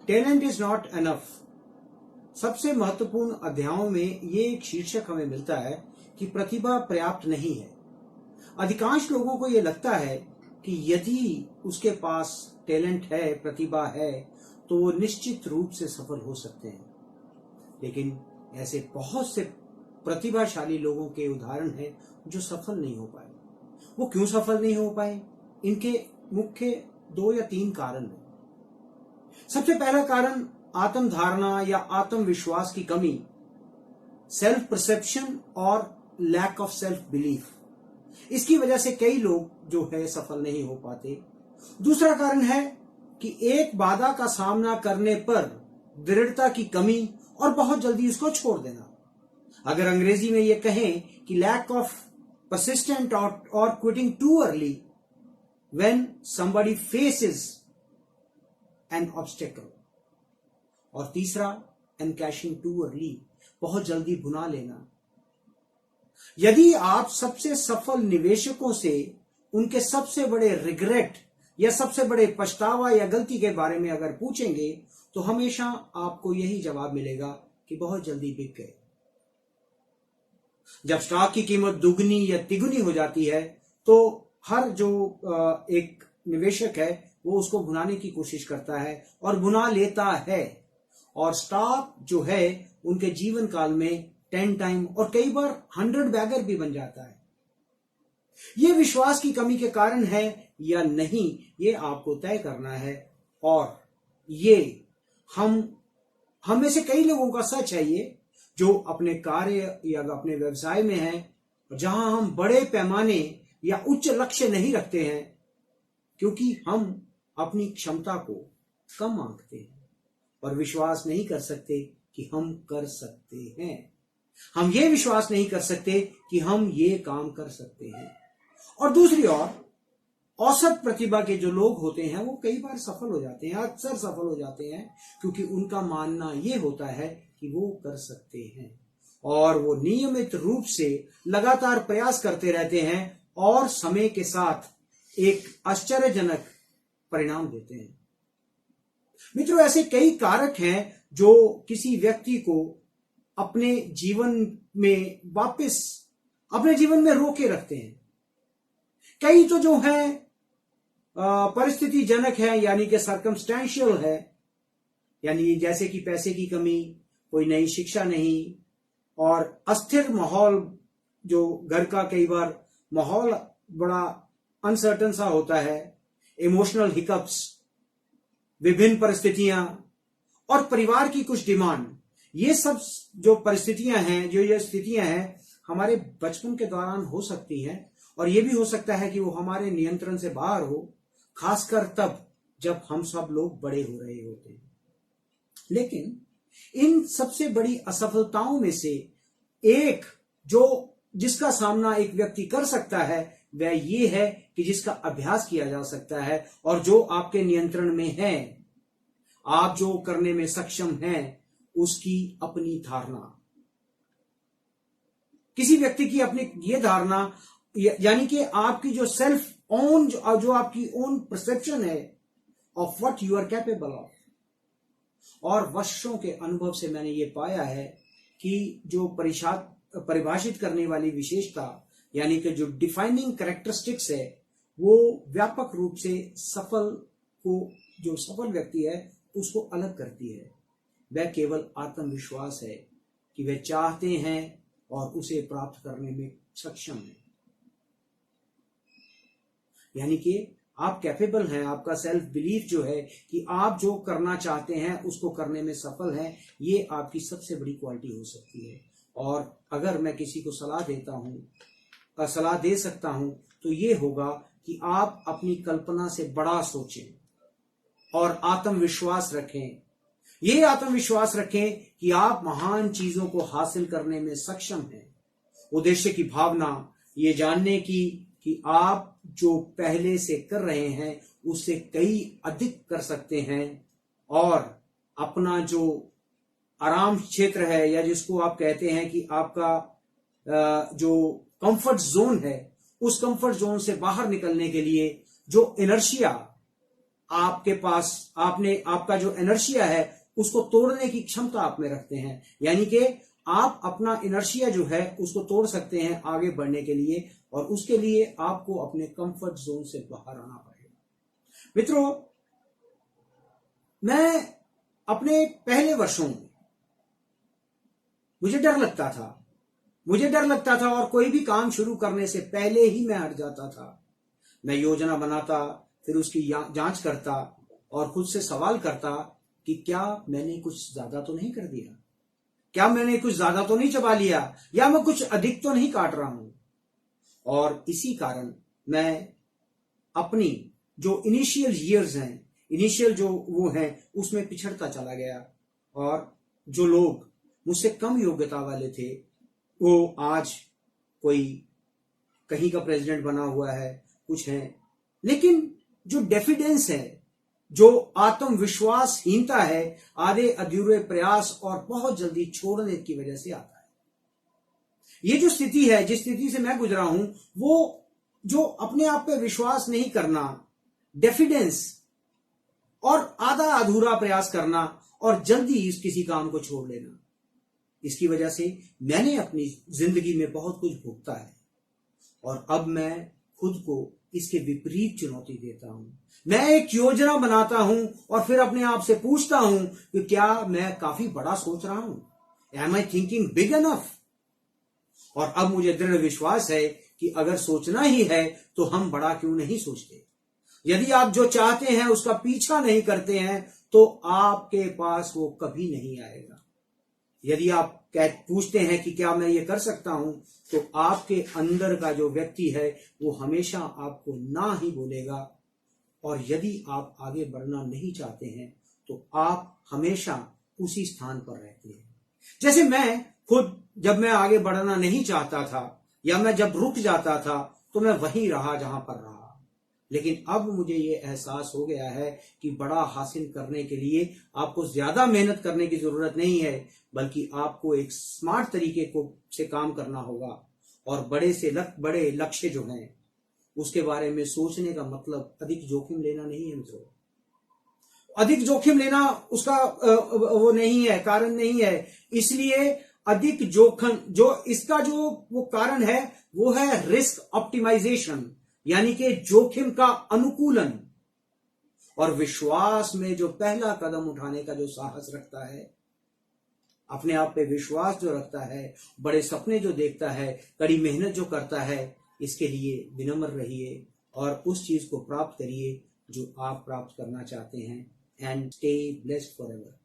Talent is not enough. सबसे महत्वपूर्ण अध्यायों में ये एक शीर्षक हमें मिलता है कि प्रतिभा पर्याप्त नहीं है। अधिकांश लोगों को यह लगता है कि यदि उसके पास टैलेंट है, प्रतिभा है, तो वो निश्चित रूप से सफल हो सकते हैं। लेकिन ऐसे बहुत से प्रतिभाशाली लोगों के उदाहरण हैं जो सफल नहीं हो पाए। वो क्यों सफल नहीं हो पाए? इनके मुख्य 2 या 3 कारण हैं। सबसे पहला कारण आत्म धारणा या आत्मविश्वास की कमी, सेल्फ परसेप्शन और लैक ऑफ सेल्फ बिलीफ। इसकी वजह से कई लोग जो है सफल नहीं हो पाते। दूसरा कारण है कि एक बाधा का सामना करने पर दृढ़ता की कमी और बहुत जल्दी उसको छोड़ देना। अगर अंग्रेजी में ये कहें कि lack of persistent or quitting too early when somebody faces an obstacle। और तीसरा encashing too early, बहुत जल्दी भुना लेना। यदि आप सबसे सफल निवेशकों से उनके सबसे बड़े रिग्रेट या सबसे बड़े पछतावा या गलती के बारे में अगर पूछेंगे तो हमेशा आपको यही जवाब मिलेगा कि बहुत जल्दी बिक गए। जब स्टॉक की कीमत दुगनी या तिगुनी हो जाती है तो हर जो एक निवेशक है वो उसको भुनाने की कोशिश करता है और भुना लेता है, और स्टॉक जो है उनके जीवन काल में 10 टाइम और कई बार 100 बैगर भी बन जाता है। ये विश्वास की कमी के कारण है या नहीं, ये आपको तय करना है। और ये हम में से कई लोगों का सच है ये, जो अपने कार्य या अपने व्यवसाय में है, जहां हम बड़े पैमाने या उच्च लक्ष्य नहीं रखते हैं क्योंकि हम अपनी क्षमता को कम आंकते हैं और विश्वास नहीं कर सकते कि हम कर सकते हैं। हम ये विश्वास नहीं कर सकते कि हम ये काम कर सकते हैं। और दूसरी ओर औसत प्रतिभा के जो लोग होते हैं वो कई बार सफल हो जाते हैं, अक्सर सफल हो जाते हैं, क्योंकि उनका मानना ये होता है कि वो कर सकते हैं और वो नियमित रूप से लगातार प्रयास करते रहते हैं और समय के साथ एक आश्चर्यजनक परिणाम देते हैं। मित्रों, ऐसे कई कारक हैं जो किसी व्यक्ति को अपने जीवन में रोके रखते हैं। कई तो जो है परिस्थितिजनक है, यानी कि सर्कमस्टेंशियल है, यानी जैसे कि पैसे की कमी, कोई नई शिक्षा नहीं, और अस्थिर माहौल, जो घर का कई बार माहौल बड़ा अनसर्टन सा होता है, इमोशनल हिकअप्स, विभिन्न परिस्थितियां और परिवार की कुछ डिमांड। ये सब जो परिस्थितियां हैं, जो ये स्थितियां हैं, हमारे बचपन के दौरान हो सकती हैं और ये भी हो सकता है कि वो हमारे नियंत्रण से बाहर हो, खासकर तब जब हम सब लोग बड़े हो रहे होते हैं। लेकिन इन सबसे बड़ी असफलताओं में से एक जिसका सामना एक व्यक्ति कर सकता है वह ये है कि जिसका अभ्यास किया जा सकता है और जो आपके नियंत्रण में है, आप जो करने में सक्षम हैं, उसकी अपनी धारणा। किसी व्यक्ति की अपनी ये धारणा, यानी कि आपकी जो सेल्फ ओन, जो आपकी ओन परसेप्शन है of what you are capable of. और वर्षों के अनुभव से मैंने ये पाया है कि जो परिभाषित करने वाली विशेषता, यानी कि जो डिफाइनिंग कैरेक्टरिस्टिक्स है, वो व्यापक रूप से जो सफल व्यक्ति है उसको अलग करती है। वह केवल आत्मविश्वास है कि वे चाहते हैं और उसे प्राप्त करने में सक्षम है। यानी कि आप कैपेबल हैं, आपका सेल्फ बिलीफ जो है कि आप जो करना चाहते हैं उसको करने में सफल हैं, ये आपकी सबसे बड़ी क्वालिटी हो सकती है। और अगर मैं किसी को सलाह दे सकता हूं तो ये होगा कि आप अपनी कल्पना से बड़ा सोचें और आत्मविश्वास रखें। ये आत्मविश्वास रखें कि आप महान चीजों को हासिल करने में सक्षम हैं। उद्देश्य की भावना, ये जानने की कि आप जो पहले से कर रहे हैं उससे कई अधिक कर सकते हैं, और अपना जो आराम क्षेत्र है, या जिसको आप कहते हैं कि आपका जो कंफर्ट जोन है, उस कंफर्ट जोन से बाहर निकलने के लिए जो इनर्शिया आपके पास आपका जो इनर्शिया है उसको तोड़ने की क्षमता आप में रखते हैं, यानी कि आप अपना इनर्शिया जो है उसको तोड़ सकते हैं आगे बढ़ने के लिए, और उसके लिए आपको अपने कंफर्ट जोन से बाहर आना पड़ेगा। मित्रों, मैं अपने पहले वर्षों में मुझे डर लगता था और कोई भी काम शुरू करने से पहले ही मैं हट जाता था। मैं योजना बनाता, फिर उसकी जांच करता और खुद से सवाल करता कि क्या मैंने कुछ ज्यादा तो नहीं कर दिया, क्या मैंने कुछ ज्यादा तो नहीं चबा लिया, या मैं कुछ अधिक तो नहीं काट रहा हूं। और इसी कारण मैं अपनी जो इनिशियल ईयर्स हैं, इनिशियल जो वो हैं, उसमें पिछड़ता चला गया। और जो लोग मुझसे कम योग्यता वाले थे वो आज कोई कहीं का प्रेसिडेंट बना हुआ है, कुछ है, लेकिन जो डेफिडेंस है, जो आत्मविश्वासहीनता है, आधे अधूरे प्रयास और बहुत जल्दी छोड़ने की वजह से आता है। ये जो स्थिति है, जिस स्थिति से मैं गुजरा हूं, वो जो अपने आप पे विश्वास नहीं करना, डेफिडेंस और आधा अधूरा प्रयास करना और जल्दी किसी काम को छोड़ लेना, इसकी वजह से मैंने अपनी जिंदगी में बहुत कुछ भुगता है। और अब मैं खुद को इसके विपरीत चुनौती देता हूं। मैं एक योजना बनाता हूं और फिर अपने आप से पूछता हूं कि क्या मैं काफी बड़ा सोच रहा हूं? Am I thinking big enough? और अब मुझे दृढ़ विश्वास है कि अगर सोचना ही है तो हम बड़ा क्यों नहीं सोचते। यदि आप जो चाहते हैं उसका पीछा नहीं करते हैं तो आपके पास वो कभी नहीं आएगा। यदि आप पूछते हैं कि क्या मैं ये कर सकता हूं, तो आपके अंदर का जो व्यक्ति है वो हमेशा आपको ना ही बोलेगा। और यदि आप आगे बढ़ना नहीं चाहते हैं तो आप हमेशा उसी स्थान पर रहते हैं। जैसे मैं खुद, जब मैं आगे बढ़ना नहीं चाहता था या मैं जब रुक जाता था तो मैं वहीं रहा जहां पर रहा। लेकिन अब मुझे ये एहसास हो गया है कि बड़ा हासिल करने के लिए आपको ज्यादा मेहनत करने की जरूरत नहीं है, बल्कि आपको एक स्मार्ट तरीके से काम करना होगा। और बड़े लक्ष्य जो हैं उसके बारे में सोचने का मतलब अधिक जोखिम लेना नहीं है मित्रों। अधिक जोखिम लेना उसका वो नहीं है, कारण नहीं है। इसलिए अधिक जोखिम इसका जो वो कारण है वो है रिस्क ऑप्टिमाइजेशन, यानी कि जोखिम का अनुकूलन। और विश्वास में जो पहला कदम उठाने का जो साहस रखता है, अपने आप पे विश्वास जो रखता है, बड़े सपने जो देखता है, कड़ी मेहनत जो करता है, इसके लिए विनम्र रहिए और उस चीज को प्राप्त करिए जो आप प्राप्त करना चाहते हैं। And stay blessed forever.